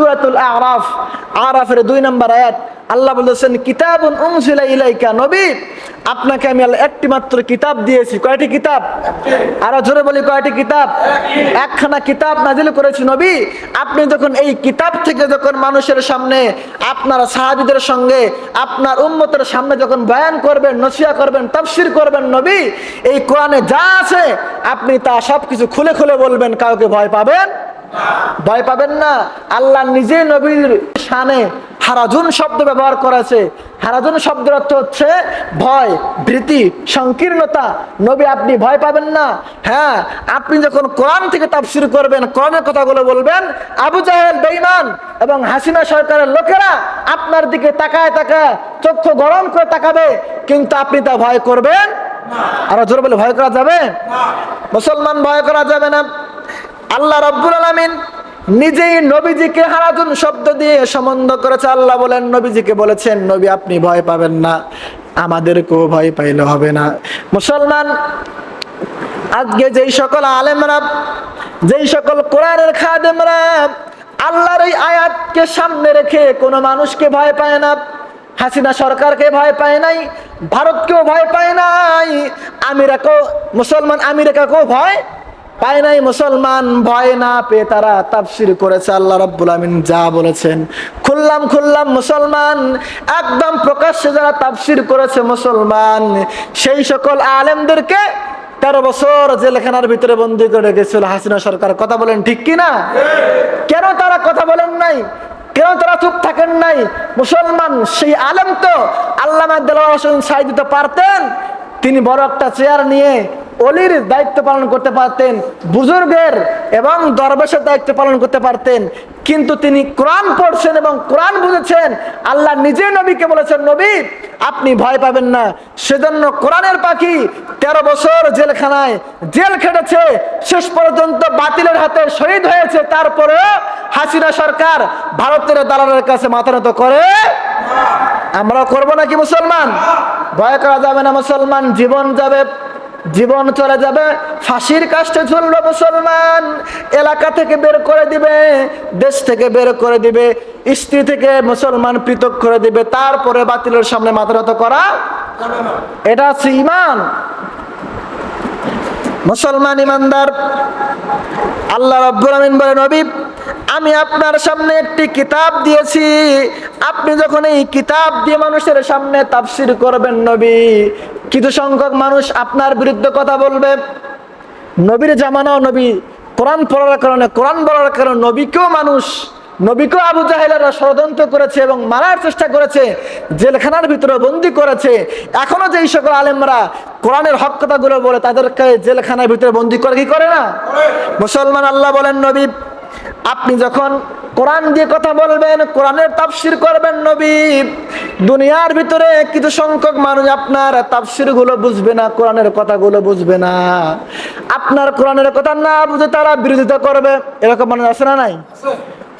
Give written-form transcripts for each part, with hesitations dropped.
সূরাতুল আরাফ, আরাফের 2 নম্বর আয়াত। আল্লাহ বলেছেন কিতাবুন উনজিলা ইলাইকা, নবী আপনাকে আমি আল্লাহ একটি মাত্র কিতাব দিয়েছি। কয়টি কিতাব? আরো জোরে বলি, কয়টি কিতাব? একখানা কিতাব নাজিল করেছি নবী। আপনি যখন এই কিতাব থেকে যখন মানুষের সামনে, আপনার সাহাবীদের সঙ্গে, আপনার উম্মতের সামনে যখন বয়ান করবেন, নসিহত করবেন, তাফসীর করবেন নবী, এই কোরআনে যা আছে আপনি তা সবকিছু খুলে খুলে বলবেন। কাউকে ভয় পাবেন? ভয় পাবেন না। আল্লাহ নিজে নবীর শানে হারাজুন শব্দ ব্যবহার করেছে। হারাজুন শব্দের অর্থ হচ্ছে ভয়, ভীতি, সংকীর্ণতা। নবী আপনি ভয় পাবেন না। হ্যাঁ, আপনি যখন কোরআন থেকে তাফসীর করবেন, কোরআনের কথাগুলো বলবেন, আবু জাহেল, বেঈমান এবং হাসিনা সরকারের লোকেরা আপনার দিকে তাকায় তাকায় চক্ষু গরম করে তাকাবে, কিন্তু আপনি তা ভয় করবেন না। আরো জোরে বলে, ভয় করা যাবে না। মুসলমান, ভয় করা যাবে না। আল্লাহ রাব্বুল আলামিন নিজেই নবীজিকে হারাজুন শব্দ দিয়ে সম্বোধন করেছে। আল্লাহ বলেন, নবীজিকে বলেছেন, নবী আপনি ভয় পাবেন না, আমাদেরকেও ভয় পাইলে হবে না। মুসলমান, আজকে যেই সকল আলেমরা, যেই সকল কোরআনের খাদেমরা আল্লাহর এই আয়াতকে সামনে রেখে কোনো মানুষকে ভয় পায় না, হাসিনা সরকারকে ভয় পায় নাই, ভারতকেও ভয় পায় নাই, আমেরিকাকেও ভয় পায় নাই। মুসলমান ভয় না পেয়ে তারা তাফসীর করেছে। আল্লাহ রাব্বুল আমিন যা বলেছেন খুললাম মুসলমান, একদম প্রকাশ্যে যারা তাফসীর করেছে মুসলমান, সেই সকল আলেমদেরকে 13 বছর জেলখানার ভিতরে বন্দী করে রেখেছিল হাসিনা সরকার। কথা বলেন ঠিক কিনা? কেন তারা কথা বলেন নাই? কেন তারা চুপ থাকেন নাই? মুসলমান, সেই আলেম তো আল্লামা দেলোয়ার হোসেন সাঈদী দিতে পারতেন। তিনি বড় একটা চেয়ার নিয়ে অলির দায়িত্ব পালন করতে পারতেন, বুজুর্গের এবং দরবেশের দায়িত্ব পালন করতে পারতেন, কিন্তু তিনি কোরআন পড়ছেন এবং কোরআন বুঝেছেন। আল্লাহ নিজে নবীকে বলেছেন, নবী আপনি ভয় পাবেন না। সেজন্য কোরআনের পাখি 13 বছর জেলখানায় জেল খেটেছে, শেষ পর্যন্ত বাতিলের হাতে শহীদ হয়েছে। তারপরে হাসিনা সরকার ভারতের দালালের কাছে মাথা নত করে। আমরা করবো নাকি মুসলমান? ভয় করা যাবে না মুসলমান। জীবন যাবে, জীবন চলে যাবে, ফাঁসির কাস্টে ঝুলবে মুসলমান। এলাকা থেকে বের করে দিবে, দেশ থেকে বের করে দিবে, স্ত্রী থেকে মুসলমান পৃথক করে দিবে, তারপরে বাতিলের সামনে মাথা নত করা। এটা হচ্ছে ঈমান। মুসলমান ইমানদার, আল্লাহ রাব্বুল আমিন বলে, নবী আমি আপনার সামনে একটি কিতাব দিয়েছি। আপনি যখন এই কিতাব দিয়ে মানুষের সামনে তাফসীর করবেন নবী, কিছু সংখ্যক মানুষ আপনার বিরুদ্ধে কথা বলবে। নবীর জামানাও নবী কোরআন পড়ার কারণে, কোরআন বলার কারণে নবীকেও আবু জাহেলেরা ষড়যন্ত্র করেছে এবং মারার চেষ্টা করেছে, জেলখানার ভিতরে বন্দী করেছে। এখনো যেই সকল আলেমরা কোরআনের হক কথাগুলো বলে, তাদেরকে জেলখানার ভিতরে বন্দী করে কি করে না? মুসলমান, আল্লাহ বলেন, নবী আপনি যখন কোরআন দিয়ে কথা বলবেন, কোরআনের তাফসীর করবেন নবী, দুনিয়ার ভিতরে কিছু সংখ্যক মানুষ আপনার তাফসীর গুলো বুঝবে না, কোরআনের কথাগুলো বুঝবে না। আপনার কোরআনের কথা না বুঝে তারা বিরোধিতা করবে। এরকম মানুষ আছে না নাই?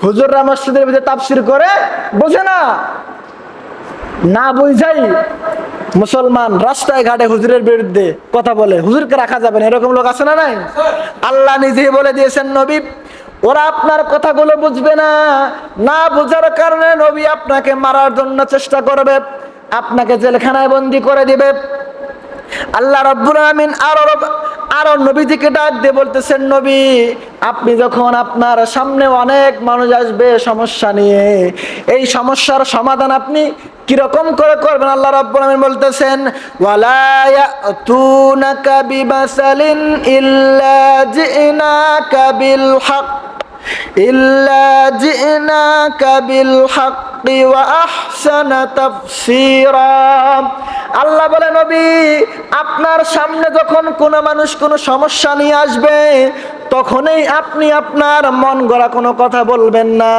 হুজুররা মসজিদের ভিতরে তাফসীর করে বোঝে না, না বুঝাই মুসলমান রাস্তায় ঘাটে হুজুরের বিরুদ্ধে কথা বলে, হুজুরকে রাখা যাবে না, এরকম লোক আছে না নাই? আল্লাহ নিজেই বলে দিয়েছেন, নবী ওরা আপনার কথাগুলো বুঝবে না, না বুঝার কারণে নবী আপনাকে মারার জন্য চেষ্টা করবে, আপনাকে জেলখানায় বন্দী করে দিবে। আল্লাহ রাব্বুল আমিন আরো নবীজিকে ডাক দিয়ে বলতেছেন, নবী আপনি যখন আপনার সামনে অনেক মানুষ আসবে সমস্যা নিয়ে, এই সমস্যার সমাধান আপনি কিরকম করে করবেন? আল্লাহ রাব্বুল আমিন বলতেছেন, ওয়ালা ইয়াতুনাকা বিমাসালিন ইল্লা জিনাকা বিল হক ইল্লা জিনাকা বিল হাক্কি ওয়া আহসানা তাফসীরা। আল্লাহ বলে, নবী আপনার সামনে যখন কোনো মানুষ কোনো সমস্যা নিয়ে আসবে, তখনই আপনি আপনার মন গড়া কোনো কথা বলবেন না,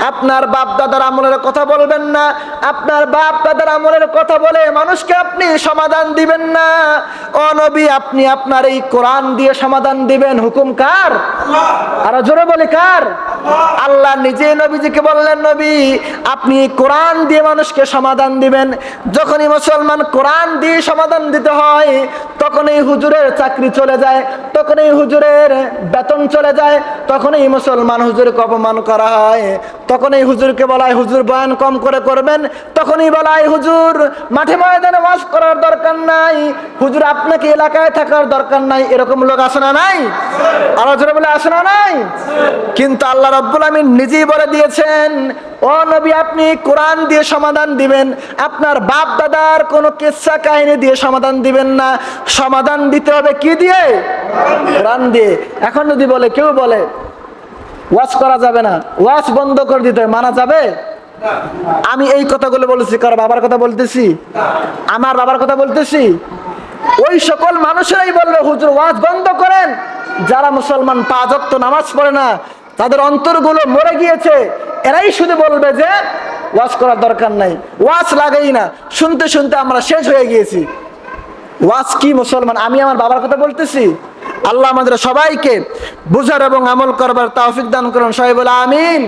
আপনার বাপ দাদার আমলের কথা বলবেন না, আপনার বাপ দাদার আমলের কথা বলে মানুষকে আপনি সমাধান দিবেন না। ও নবী আপনি আপনার এই কোরআন দিয়ে সমাধান দিবেন। হুকুম কার? আরো জোরে বলি কার? আল্লাহ নিজেই নবীজিকে বললেন, নবী আপনি কোরআন দিয়ে মানুষকে সমাধান দিবেন। যখনই মুসলমান কোরআন দিয়ে সমাধান দিতে হয়, তখন এই হুজুরের চাকরি চলে যায়, তখন এই হুজুরের বেতন চলে যায়, তখন এই মুসলমান হুজুরকে অপমান করা হয়, তখন এই হুজুরকে বলা হয় হুজুর বয়ান কম করে করবেন, তখনই বলা হয় হুজুর মাঠে ময়দানে ওয়াজ করার দরকার নাই, হুজুর আপনাকে এলাকায় থাকার দরকার নাই। এরকম লোক আসে না নাই? আলোচনা বলে আসে না নাই? কিন্তু আল্লাহ রাব্বুল আমিন নিজেই বলে দিয়েছেন, ও নবী আপনি কোরআন দিয়ে সমাধান দিবেন, আপনার বাপ দাদার কোনো কিসসা কাহিনী দিয়ে সমাধান দিবেন না, সমাধান দিতে হবে কি দিয়ে? কোরআন দিয়ে। এখন যদি বলে কেউ বলে ওয়াজ করা যাবে না, ওয়াজ বন্ধ করে দিতে হবে, মানা যাবে? আমি এই কথাগুলো বলেছি কারো বাবার কথা বলতেছি? আমার বাবার কথা বলতেছি? ওই সকল মানুষেরাই বলবে হুজুর ওয়াজ বন্ধ করেন, যারা মুসলমান 5 ওয়াক্ত নামাজ পড়ে না, তাদের অন্তরগুলো মরে গিয়েছে, এরাই শুধু বলবে যে ওয়াজ করার দরকার নাই, ওয়াজ লাগেই না। শুনতে শুনতে আমরা শেষ হয়ে গিয়েছি। ওয়াজ কি মুসলমান? আমি আমার বাবার কথা বলতেছি। আল্লাহ আমাদের সবাইকে বুঝার এবং আমল করবার তৌফিক দান করুন। সবাই বলে আমিন।